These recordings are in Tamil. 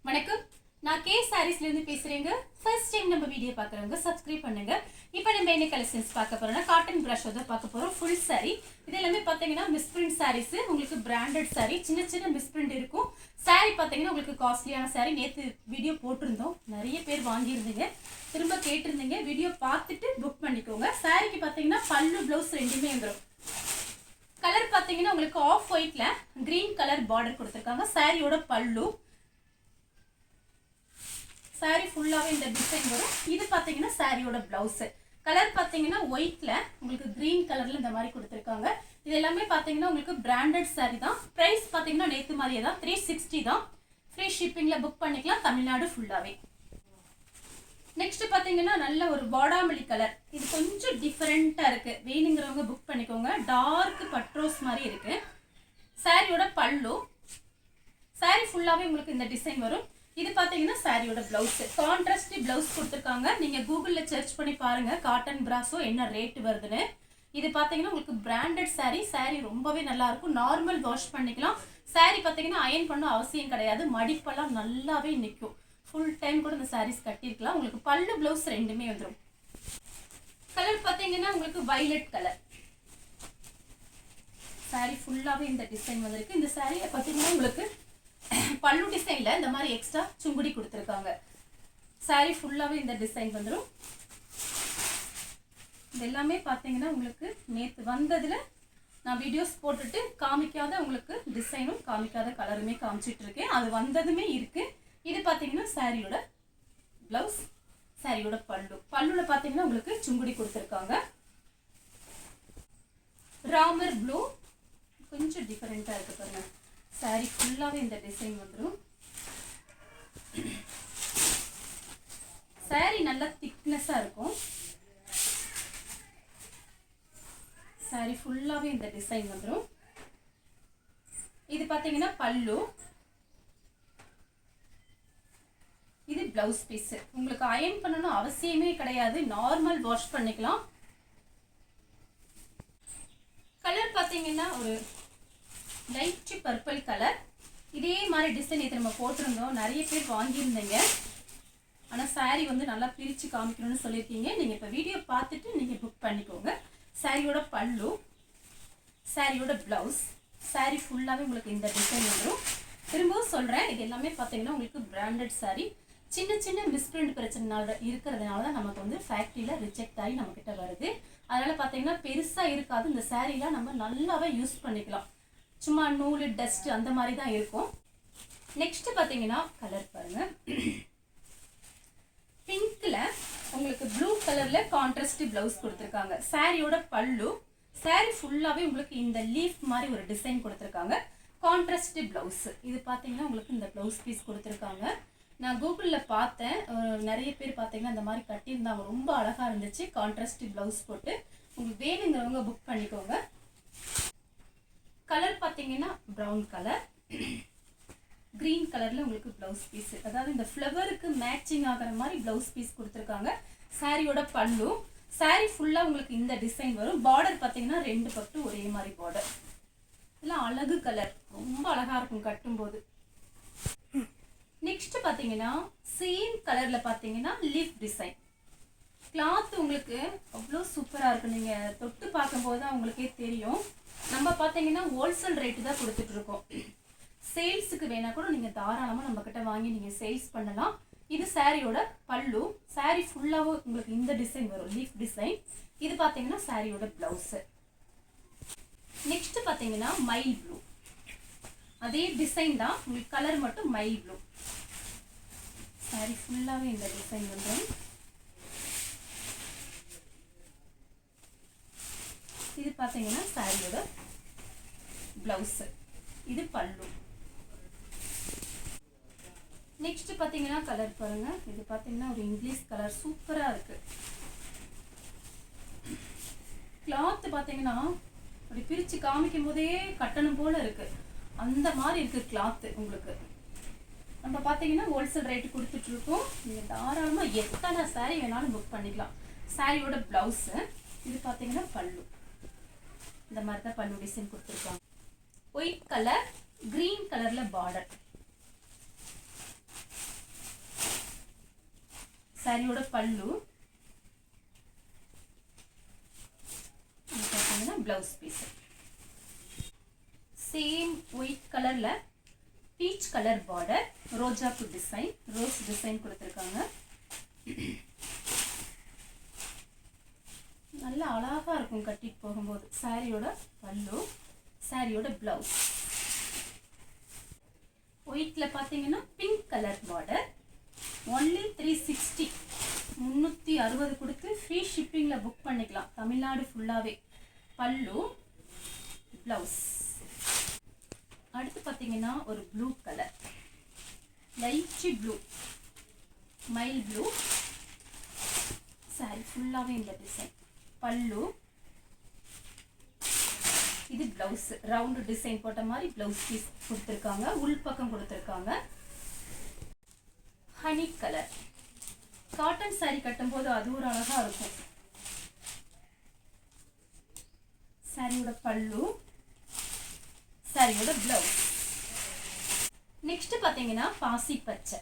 வணக்கம். நான் கே சாரீஸ்ல இருந்து பேசுறேங்க. ஃபர்ஸ்ட் டைம் நம்ம வீடியோ பார்க்குறவங்க சப்ஸ்கிரைப் பண்ணுங்க. இப்போ நம்ம என்ன கலெக்ஷன்ஸ் பார்க்க போறோம்னா காட்டன் பிரஷ் தான் பார்க்க போறோம். Full saree. இது எல்லாமே பார்த்தீங்கன்னா மிஸ்பிரிண்ட் sarees. உங்களுக்கு பிராண்டட் saree. சின்ன சின்ன மிஸ்பிரிண்ட் இருக்கும். saree பார்த்தீங்கன்னா உங்களுக்கு காஸ்ட்லியான saree. நேத்து வீடியோ போட்டிருந்தோம். நிறைய பேர் வாங்கியிருந்தீங்க. திரும்ப கேட்டிருந்தீங்க. வீடியோ பார்த்துட்டு புக் பண்ணிக்கோங்க. சாரிக்கு பார்த்தீங்கன்னா பல்லு ப்ளவுஸ் ரெண்டுமே வந்துடும். கலர் பார்த்தீங்கன்னா உங்களுக்கு ஆஃப் ஒயிட்ல கிரீன் கலர் பார்டர் கொடுத்துருக்காங்க. சாரியோட பல்லு சாரி ஃபுல்லாவே இந்த டிசைன் வரும். இது பாத்தீங்கன்னா சாரியோட பிளவுஸ். கலர் பாத்தீங்கன்னா ஒயிட்ல உங்களுக்கு கிரீன் கலர்ல இந்த மாதிரி கொடுத்துருக்காங்க. இது எல்லாமே பாத்தீங்கன்னா உங்களுக்கு பிராண்டட் சாரி தான். பிரைஸ் பாத்தீங்கன்னா நேத்து மாதிரியே தான் 360 தான். ஃப்ரீ ஷிப்பிங்ல புக் பண்ணிக்கலாம் தமிழ்நாடு ஃபுல்லாவே. நெக்ஸ்ட் பாத்தீங்கன்னா நல்ல ஒரு பாடாமல்லி கலர். இது கொஞ்சம் டிஃபரெண்டா இருக்கு. வேணுங்கிறவங்க புக் பண்ணிக்கோங்க. டார்க் பட்ரோஸ் மாதிரி இருக்கு. சாரியோட பல்லு சாரி ஃபுல்லாவே உங்களுக்கு இந்த டிசைன் வரும். இது பாத்தீங்கன்னா சாரியோட பிளவுஸ். கான்ட்ராஸ்ட் பிளவுஸ் கொடுத்துருக்காங்க. நீங்க கூகுள்ல சர்ச் பண்ணி பாருங்க காட்டன் பிராஸோ என்ன ரேட் வருதுன்னு. இது பாத்தீங்கன்னா உங்களுக்கு பிராண்டட் சாரி. சாரி ரொம்பவே நல்லா இருக்கும். நார்மல் வாஷ் பண்ணிக்கலாம். சாரி பாத்தீங்கன்னா அயன் பண்ண அவசியம் கிடையாது. மடிப்பெல்லாம் நல்லாவே நிற்கும். ஃபுல் டைம் கூட இந்த சாரீஸ் கட்டிருக்கலாம். உங்களுக்கு பல்லு பிளவுஸ் ரெண்டுமே வந்துடும். கலர் பாத்தீங்கன்னா உங்களுக்கு வயலட் கலர். சாரி ஃபுல்லாவே இந்த டிசைன் வந்திருக்கு. இந்த சாரியை பாத்தீங்கன்னா உங்களுக்கு பல்லு டிசைன்ல இந்த மாதிரி எக்ஸ்ட்ரா சுங்குடி கொடுத்துருக்காங்க. சாரி ஃபுல்லாவே இந்த டிசைன் வந்துடும். இது எல்லாமே பாத்தீங்கன்னா உங்களுக்கு நேற்று வந்ததுல நான் வீடியோஸ் போட்டுட்டு காமிக்காத உங்களுக்கு டிசைனும் காமிக்காத கலருமே காமிச்சிட்டு இருக்கேன். அது வந்ததுமே இருக்கு. இது பாத்தீங்கன்னா சாரியோட பிளவுஸ், சாரியோட பல்லுல பாத்தீங்கன்னா உங்களுக்கு சுங்குடி கொடுத்துருக்காங்க. ராமர் ப்ளூ கொஞ்சம் டிஃபரெண்டா இருக்கு பாருங்க. சாரி ஃபுல்லாவே இந்த டிசைன் வந்துடும். சாரி நல்லா திக்னஸா இருக்கும். சாரி ஃபுல்லாவே இந்த டிசைன் வந்துடும். இது பாத்தீங்கன்னா பல்லு. இது பிளவுஸ் பீஸ். உங்களுக்கு அயன் பண்ணணும் அவசியமே கிடையாது. நார்மல் வாஷ் பண்ணிக்கலாம். கலர் பாத்தீங்கன்னா ஒரு லைட் பர்பிள் கலர். இதே மாதிரி டிசைன் இது நம்ம போட்டிருந்தோம். நிறைய பேர் வாங்கியிருந்தீங்க. ஆனால் சாரி வந்து நல்லா பிரித்து காமிக்கணும்னு சொல்லியிருக்கீங்க. நீங்கள் இப்போ வீடியோ பார்த்துட்டு நீங்கள் புக் பண்ணிக்கோங்க. சாரியோட பல்லு, சாரியோட பிளவுஸ், சாரி ஃபுல்லாகவே உங்களுக்கு இந்த டிசைன் வந்துடும். திரும்பவும் சொல்கிறேன், இது எல்லாமே பார்த்தீங்கன்னா உங்களுக்கு பிராண்டட் சாரி. சின்ன சின்ன மிஸ்பிரிண்ட் பிரச்சனைனால இருக்கிறதுனால தான் நமக்கு வந்து ஃபேக்ட்ரியில் ரிஜெக்ட் ஆகி நம்மக்கிட்ட வருது. அதனால் பார்த்தீங்கன்னா பெருசாக இருக்காது. இந்த சாரீலாம் நம்ம நல்லாவே யூஸ் பண்ணிக்கலாம். சும்மா நூல் டஸ்ட் அந்த மாதிரி தான் இருக்கும். நெக்ஸ்ட் பாத்தீங்கன்னா கலர் பாருங்க. பிங்க்ல உங்களுக்கு ப்ளூ கலர்ல கான்ட்ராஸ்ட் பிளவுஸ் கொடுத்துருக்காங்க. சாரியோட பல்லு, சாரி ஃபுல்லாவே உங்களுக்கு இந்த லீஃப் மாதிரி ஒரு டிசைன் கொடுத்துருக்காங்க. Contrast blouse. இது பாத்தீங்கன்னா உங்களுக்கு இந்த பிளவுஸ் பீஸ் கொடுத்துருக்காங்க. நான் கூகுள்ல பார்த்தேன். நிறைய பேர் பாத்தீங்கன்னா இந்த மாதிரி கட்டியிருந்தாங்க. ரொம்ப அழகா இருந்துச்சு. கான்ட்ராஸ்ட் பிளவுஸ் போட்டு உங்களுக்கு வேணுங்கிறவங்க புக் பண்ணிக்கோங்க. கலர் பாத்தீங்கன்னா பிரவுன் கலர். கிரீன் கலர்ல உங்களுக்கு பிளவுஸ் பீஸ். அதாவது இந்த ஃப்ளவருக்கு மேட்சிங் ஆகிற மாதிரி பிளவுஸ் பீஸ் கொடுத்துருக்காங்க. சாரியோட பல்லு. சாரி ஃபுல்லா உங்களுக்கு இந்த டிசைன் வரும். பார்டர் பாத்தீங்கன்னா ரெண்டு பக்கம் ஒரே மாதிரி பார்டர். இதெல்லாம் அழகு கலர். ரொம்ப அழகா இருக்கும் கட்டும்போது. நெக்ஸ்ட் பாத்தீங்கன்னா சேம் கலர்ல பாத்தீங்கன்னா லீஃப் டிசைன். கிளாத் உங்களுக்கு அவ்வளோ சூப்பரா இருக்கு. நீங்க தொட்டு பார்க்கும்போது தான் உங்களுக்கே தெரியும். நம்ம பாத்தீங்கன்னா ஹோல்சேல் ரேட்டு தான் கொடுத்துட்டு இருக்கோம். சேல்ஸுக்கு வேணா கூட நீங்க தாராளமா நம்ம கிட்ட வாங்கி நீங்க சேல்ஸ் பண்ணலாம். இது சாரியோட பல்லு. சாரி ஃபுல்லாவும் உங்களுக்கு இந்த டிசைன் வரும், லீஃப் டிசைன். இது பாத்தீங்கன்னா சாரியோட பிளவுஸ். நெக்ஸ்ட் பாத்தீங்கன்னா மைல் ப்ளூ. அதே டிசைன் தான், உங்களுக்கு கலர் மட்டும் மைல் ப்ளூ. சாரி ஃபுல்லாவே இந்த டிசைன் வந்துடும். இது பாத்தீங்கன்னா சாரியோட பிளவுஸ். இது பல்லு. நெக்ஸ்ட் பாத்தீங்கன்னா கலர் பாருங்க. இது பாத்தீங்கன்னா ஒரு இங்கிலீஷ் கலர். சூப்பரா இருக்கு. கிளாத் பாத்தீங்கன்னா அப்படி பிரிச்சு காமிக்கும் போதே கட்டணும் போல இருக்கு. அந்த மாதிரி இருக்கு கிளாத். உங்களுக்கு நம்ம பாத்தீங்கன்னா ஹோல்சேல் ரேட்டு கொடுத்துட்டு இருக்கோம். நீங்க தாராளமா எத்தனை சாரி வேணாலும் புக் பண்ணிக்கலாம். சாரியோட பிளவுஸ். இது பாத்தீங்கன்னா பல்லு. இந்த மாதிரி தான் பல்லு டிசைன் கொடுத்துருக்காங்க. ஒயிட் கலர், கிரீன் கலர்ல பார்டர். சாரியோட பல்லு, பார்த்தீங்கன்னா பிளவுஸ் பீஸ். சேம் ஒயிட் கலர்ல பீச் கலர் பார்டர், ரோஜாப்பூ டிசைன், ரோஸ் டிசைன் கொடுத்துருக்காங்க. நல்ல அழகா இருக்கும் கட்டிட்டு போகும்போது. சாரியோட பல்லு, சாரியோட பிளவுஸ். ஒயிட்ல பார்த்தீங்கன்னா பிங்க் கலர் பார்டர், ஒன்லி 360, 360 கொடுத்து ஃப்ரீ ஷிப்பிங்கில் புக் பண்ணிக்கலாம் தமிழ்நாடு ஃபுல்லாகவே. பல்லு, பிளவுஸ். அடுத்து பார்த்தீங்கன்னா ஒரு blue colour, light blue, mile blue. Sorry ஃபுல்லாகவே இந்த டிசைன். பல்லு, இது பிளவுஸ். ரவுண்டு டிசைன் போட்ட மாதிரி பிளவுஸ் பீஸ் கொடுத்துருக்காங்க, உள் பக்கம் கொடுத்துருக்காங்க. ஹனி கலர், காட்டன் சாரி கட்டும்போது அது ஒரு அழகா இருக்கும். சாரியோட பல்லு, சாரியோட பிளவுஸ். நெக்ஸ்ட் பாத்தீங்கன்னா பாசி பச்சை.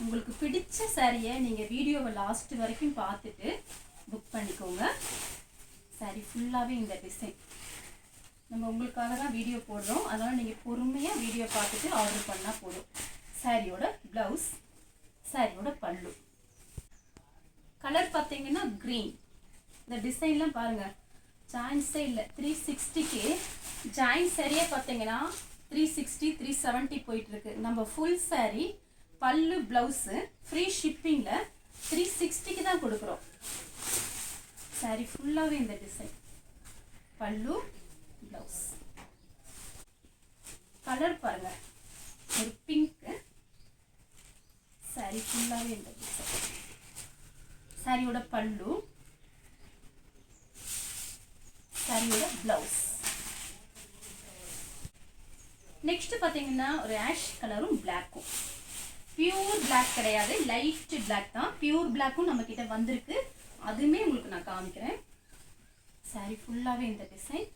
உங்களுக்கு பிடிச்ச சாரியை நீங்க வீடியோவை லாஸ்ட் வரைக்கும் பார்த்துட்டு புக் பண்ணிக்கோங்க. சாரி ஃபுல்லாகவே இந்த டிசைன். நம்ம உங்களுக்காக தான் வீடியோ போடுறோம், அதனால் நீங்கள் பொறுமையாக வீடியோ பார்த்துட்டு ஆர்டர் பண்ணால் போதும். சாரியோட ப்ளவுஸ், சாரியோட பல்லு. கலர் பார்த்தீங்கன்னா க்ரீன். இந்த டிசைன்லாம் பாருங்கள், ஜாயின்ஸே இல்லை. 360க்கு ஜாயின் சாரியே பார்த்தீங்கன்னா 360, 370 போயிட்டுருக்கு. நம்ம ஃபுல் சாரி பல்லு ப்ளவுஸு ஃப்ரீ ஷிப்பிங்கில் 360க்கு தான் கொடுக்குறோம். சாரி ஃபுல்லாகவே இந்த டிசைன். பல்லு, பிளவுஸ். கலர் பாருங்க, ஒரு பிங்க். சாரி ஃபுல்லாகவே இந்த டிசைன். சாரியோட பல்லு, சாரியோட பிளவுஸ். நெக்ஸ்ட் பார்த்தீங்கன்னா ஒரு ஆஷ் கலரும் பிளாக்கும். பியூர் பிளாக் கிடையாது, லைட் பிளாக் தான். பியூர் பிளாக்கும் நம்ம கிட்ட வந்திருக்கு, அதுவுமே உங்களுக்கு நான் காமிக்கிறேன். சாரி ஃபுல்லாகவே இந்த டிசைன்.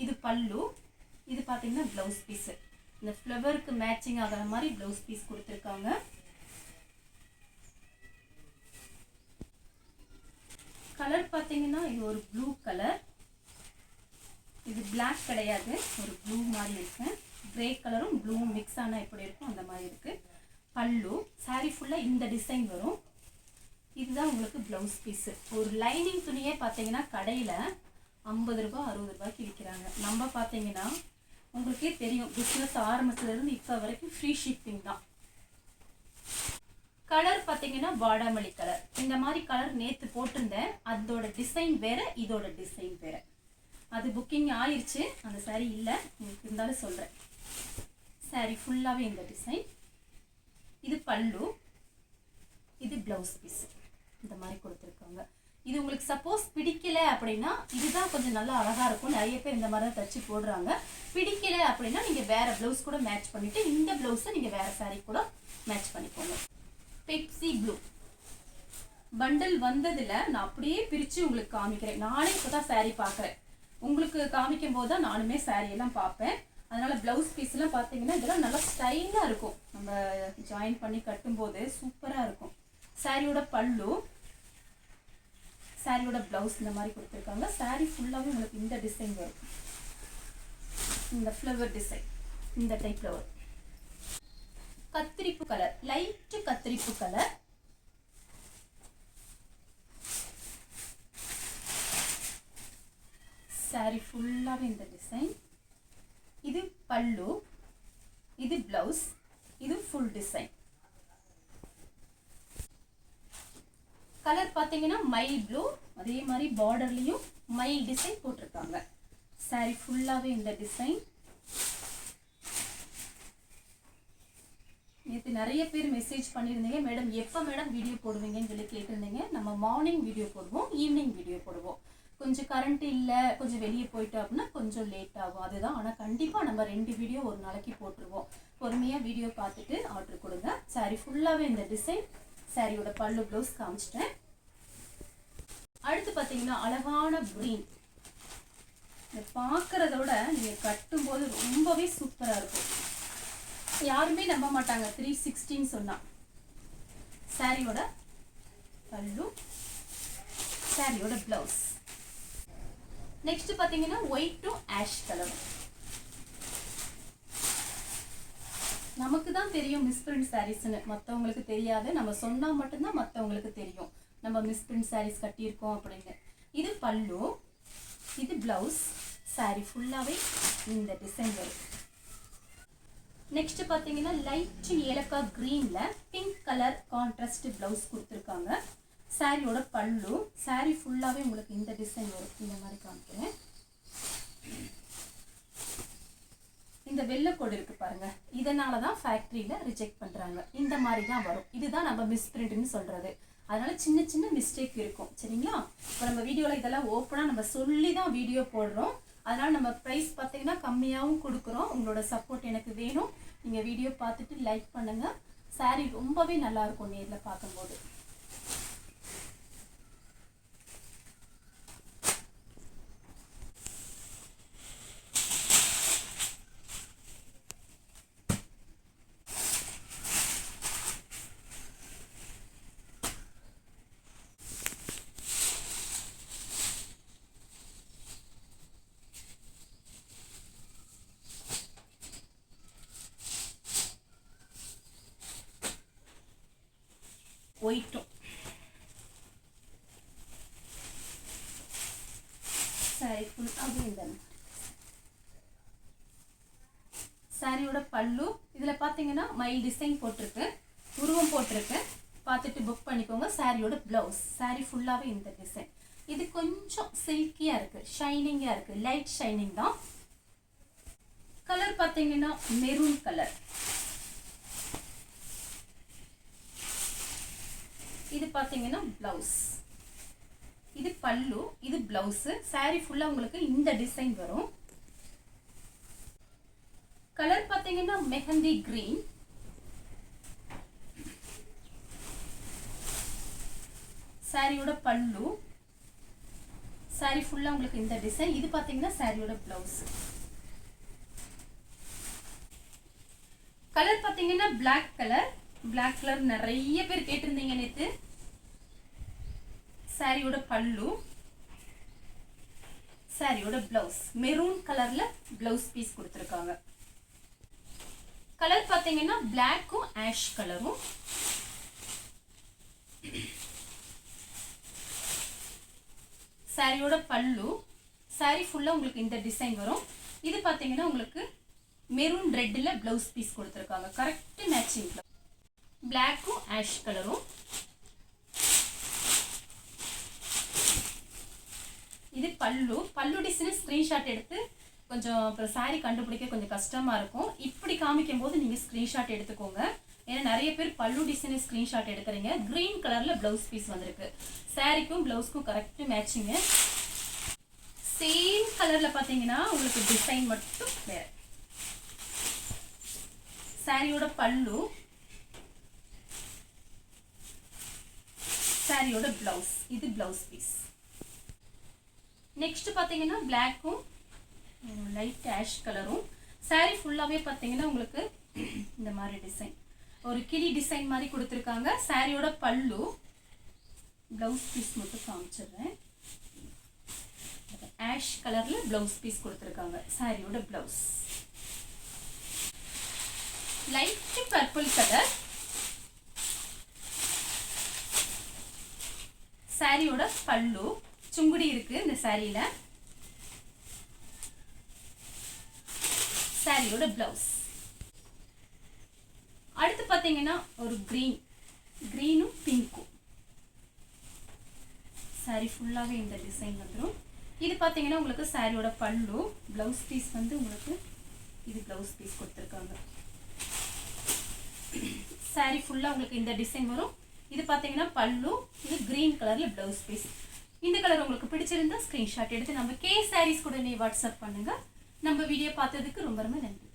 இது பல்லு, இது பார்த்தீங்கன்னா ப்ளவுஸ் பீஸு. இந்த ஃப்ளவருக்கு மேட்சிங் ஆகிற மாதிரி ப்ளவுஸ் பீஸ் கொடுத்துருக்காங்க. கலர் பார்த்தீங்கன்னா இது ஒரு ப்ளூ கலர். இது பிளாக் கிடையாது, ஒரு ப்ளூ மாதிரி இருக்கு. கிரே கலரும் ப்ளூவும் மிக்ஸ் ஆனால் எப்படி இருக்கும் அந்த மாதிரி இருக்கு. பல்லு, சாரி ஃபுல்லாக இந்த டிசைன் வரும். இதுதான் உங்களுக்கு ப்ளவுஸ் பீஸு. ஒரு லைனிங் துணியே பார்த்தீங்கன்னா கடையில் 50 ரூபா 60 ரூபாய்க்கு விற்கிறாங்க. நம்ம பார்த்தீங்கன்னா உங்களுக்கே தெரியும், பிஸ்னஸ் ஆரம்பிச்சதுலேருந்து இப்போ வரைக்கும் ஃப்ரீ ஷிப்பிங் தான். கலர் பார்த்தீங்கன்னா பாடாமல்லி கலர். இந்த மாதிரி கலர் நேற்று போட்டிருந்தேன், அதோட டிசைன் வேற, இதோட டிசைன் வேற. அது புக்கிங் ஆயிடுச்சு, அந்த சாரி இல்லை, உங்களுக்கு இருந்தாலும் சொல்கிறேன். சாரி ஃபுல்லாகவே இந்த டிசைன். இது பல்லு, இது ப்ளவுஸ் பீஸ். இந்த மாதிரி கொடுத்துருக்காங்க. இது உங்களுக்கு சப்போஸ் பிடிக்கல அப்படின்னா இதுதான் கொஞ்சம் நல்லா அழகாக இருக்கும். நிறைய பேர் இந்த மாதிரி தான் தச்சு போடுறாங்க. பிடிக்கல அப்படின்னா நீங்கள் வேறு ப்ளவுஸ் கூட மேட்ச் பண்ணிவிட்டு இந்த ப்ளவுஸை நீங்கள் வேறு சாரீ கூட மேட்ச் பண்ணிக்கோங்க. பெப்சி ப்ளூ பண்டில் வந்ததில் நான் அப்படியே பிரித்து உங்களுக்கு காமிக்கிறேன். நானே இப்போ தான் சாரீ பார்க்குறேன், உங்களுக்கு காமிக்கும் போது தான் நானுமே சாரியெல்லாம் பார்ப்பேன். அதனால் ப்ளவுஸ் பீஸ்லாம் பார்த்தீங்கன்னா இதெல்லாம் நல்லா ஸ்டைலாக இருக்கும். நம்ம ஜாயின் பண்ணி கட்டும்போது சூப்பராக இருக்கும். சாரியோட பல்லு, சாரியோட பிளவுஸ் இந்த மாதிரி கொடுத்துருக்காங்க. சாரி ஃபுல்லாகவே உங்களுக்கு இந்த டிசைன் வரும், இந்த ஃப்ளவர் டிசைன் இந்த டைப்ல வரும். கத்திரிப்பு கலர், லைட் கத்திரிப்பு கலர். சாரி ஃபுல்லாகவே இந்த டிசைன். இது பல்லு, இது பிளவுஸ், இது ஃபுல் டிசைன். கலர் பார்த்தீங்கன்னா மைல் ப்ளூ, அதே மாதிரி பார்டர்லையும் மைல் டிசைன் போட்டிருக்காங்க. சாரி ஃபுல்லாகவே இந்த டிசைன். நேற்று நிறைய பேர் மெசேஜ் பண்ணியிருந்தீங்க, மேடம் எப்போ மேடம் வீடியோ போடுவீங்கன்னு சொல்லி கேட்டிருந்தீங்க. நம்ம மார்னிங் வீடியோ போடுவோம், ஈவினிங் வீடியோ போடுவோம். கொஞ்சம் கரண்ட் இல்லை, கொஞ்சம் வெளியே போயிட்டோம் அப்படின்னா கொஞ்சம் லேட் ஆகும், அதுதான். ஆனால் கண்டிப்பாக நம்ம 2 வீடியோ ஒரு நாளைக்கு போட்டுருவோம். பொறுமையாக வீடியோ பார்த்துட்டு ஆர்டர் கொடுங்க. சாரி ஃபுல்லாகவே இந்த டிசைன். சாரியோட பல்லு ப்ளவுஸ் காமிச்சிட்டேன். அடுத்து பார்த்தீங்கன்னா அழகான க்ரீன். இதை பார்க்குறதோட நீங்கள் கட்டும்போது ரொம்பவே சூப்பராக இருக்கும். யாருமே நம்ப மாட்டாங்க 360ன்னு சொன்னால். சாரியோட பல்லு, சாரியோட பிளவுஸ். நெக்ஸ்ட் பாத்தீங்கன்னா ஒயிட் டு ஆஷ் கலர். நமக்கு தான் தெரியும் மிஸ்பிரிண்ட் சாரீஸ்னு, மற்றவங்களுக்கு தெரியாது. நம்ம சொன்னா மட்டும்தான் மற்றவங்களுக்கு தெரியும் நம்ம மிஸ்பிரிண்ட் சாரீஸ் கட்டியிருக்கோம் அப்படின்னு. இது பல்லு, இது பிளவுஸ். சாரி ஃபுல்லாவே இந்த டிசைன் வரும். நெக்ஸ்ட் பாத்தீங்கன்னா லைட் ஏலக்காய் கிரீன்ல பிங்க் கலர் கான்ட்ராஸ்ட் பிளவுஸ் கொடுத்துருக்காங்க. சாரியோட பல்லு, சாரி ஃபுல்லாவே உங்களுக்கு இந்த டிசைன் வரும். இந்த மாதிரி காமிக்கிறேன். இந்த வெள்ளை கோடு இருக்கு பாருங்க, இதனால தான் ஃபேக்டரியில ரிஜெக்ட் பண்றாங்க. இந்த மாதிரி தான் வரும். இதுதான் நம்ம மிஸ்பிரிண்ட்னு சொல்றது. அதனால சின்ன சின்ன மிஸ்டேக் இருக்கும், சரிங்களா? இப்போ நம்ம வீடியோல இதெல்லாம் ஓப்பனா நம்ம சொல்லி தான் வீடியோ போடுறோம். அதனால நம்ம ப்ரைஸ் பார்த்தீங்கன்னா கம்மியாகவும் கொடுக்குறோம். உங்களோட சப்போர்ட் எனக்கு வேணும். நீங்க வீடியோ பார்த்துட்டு லைக் பண்ணுங்க. சாரி ரொம்பவே நல்லா இருக்கும் நேர்ல பார்க்கும்போது. ஒயிட்டும் சாரி ஃபுல் அப்படியே இந்த சாரியோட பல்லு. இதுல பாத்தீங்கன்னா மைல் டிசைன் போட்டிருக்கு, உருவம் போட்டிருக்கு. பார்த்துட்டு புக் பண்ணிக்கோங்க. சாரியோட பிளவுஸ், சாரி ஃபுல்லாவே இந்த டிசைன். இது கொஞ்சம் சில்கியா இருக்கு, ஷைனிங்கா இருக்கு, லைட் ஷைனிங் தான். கலர் பாத்தீங்கன்னா மெரூன் கலர். இது பாத்தீங்கன்னா பிளவுஸ், இது பல்லு, இது பிளவுஸ். சாரி ஃபுல்லா உங்களுக்கு இந்த டிசைன் வரும். கலர் பாத்தீங்கன்னா மெஹந்தி கிரீன். சாரியோட பல்லு, சாரி ஃபுல்லா உங்களுக்கு இந்த டிசைன். இது பாத்தீங்கன்னா சாரியோட பிளவுஸ். கலர் பாத்தீங்கன்னா பிளாக் கலர். பிளாக் கலர் நிறைய பேர் கேட்டிருந்தீங்க நேத்து. சாரியோட பல்லு, சாரியோட பிளவுஸ். மெரூன் கலர்ல பிளவுஸ் பீஸ் கொடுத்திருக்காங்க. கலர் பாத்தீங்கன்னா பிளாக்கும் ஆஷ் கலரும். சாரியோட பல்லு, சாரி ஃபுல்லா உங்களுக்கு இந்த டிசைன் வரும். இது பாத்தீங்கன்னா உங்களுக்கு மெரூன் ரெட்ல பிளவுஸ் பீஸ் கொடுத்திருக்காங்க. Correct matching. பிளாக்கும் ஆஷ் கலரும். இது பல்லு. பல்லு டிசைன் ஸ்கிரீன்ஷாட் எடுத்து கொஞ்சம் அப்புறம் சாரி கண்டுபிடிக்க கொஞ்சம் கஷ்டமா இருக்கும். இப்படி காமிக்கும் போது நீங்க ஸ்கிரீன்ஷாட் எடுத்துக்கோங்க. ஏன்னா நிறைய பேர் பல்லு டிசைன் ஸ்கிரீன்ஷாட் எடுக்கிறீங்க. கிரீன் கலர்ல பிளவுஸ் பீஸ் வந்திருக்கு. சாரிக்கும் பிளவுஸ்க்கும் கரெக்ட் மேட்சிங். சேம் கலர்ல பாத்தீங்கன்னா உங்களுக்கு டிசைன் மட்டும் வேற. சாரியோட பல்லு, சாரியோட பிளவுஸ். இது பிளவுஸ் பீஸ். நெக்ஸ்ட் பாத்தீங்கன்னா பிளாக்கும் லைட் ஆஷ் கலரும். சாரி ஃபுல்லாவே பாத்தீங்கன்னா உங்களுக்கு இந்த மாதிரி டிசைன், ஒரு கிளி டிசைன் மாதிரி கொடுத்திருக்காங்க. சாரியோட பல்லு, பிளவுஸ் பீஸ் மட்டும் காமிச்சிடுறேன். ஆஷ் கலர்ல பிளவுஸ் பீஸ் கொடுத்திருக்காங்க. சாரியோட பிளவுஸ் லைட் பர்பிள் கலர். சாரியோட பல்லு, சுங்குடி இருக்கு இந்த சாரியில. சாரியோட பிளவுஸ். அடுத்து பாத்தீங்கன்னா ஒரு கிரீனும் பிங்க்கும். சாரி ஃபுல்லாவே இந்த டிசைன் வந்துடும். இது பாத்தீங்கன்னா உங்களுக்கு சாரியோட பல்லு, பிளவுஸ் பீஸ் வந்து உங்களுக்கு இது பிளவுஸ் பீஸ் கொடுத்திருக்காங்க. சாரி ஃபுல்லா உங்களுக்கு இந்த டிசைன் வரும். இது பாத்தீங்கன்னா பல்லு, இது கிரீன் கலர்ல பிளவுஸ் பீஸ். இந்த கலர் உங்களுக்கு பிடிச்சிருந்தா ஸ்கிரீன்ஷாட் எடுத்து நம்ம கே சாரீஸ் கூட நீ வாட்ஸ்அப் பண்ணுங்க. நம்ம வீடியோ பார்த்ததுக்கு ரொம்ப ரொம்ப நன்றி.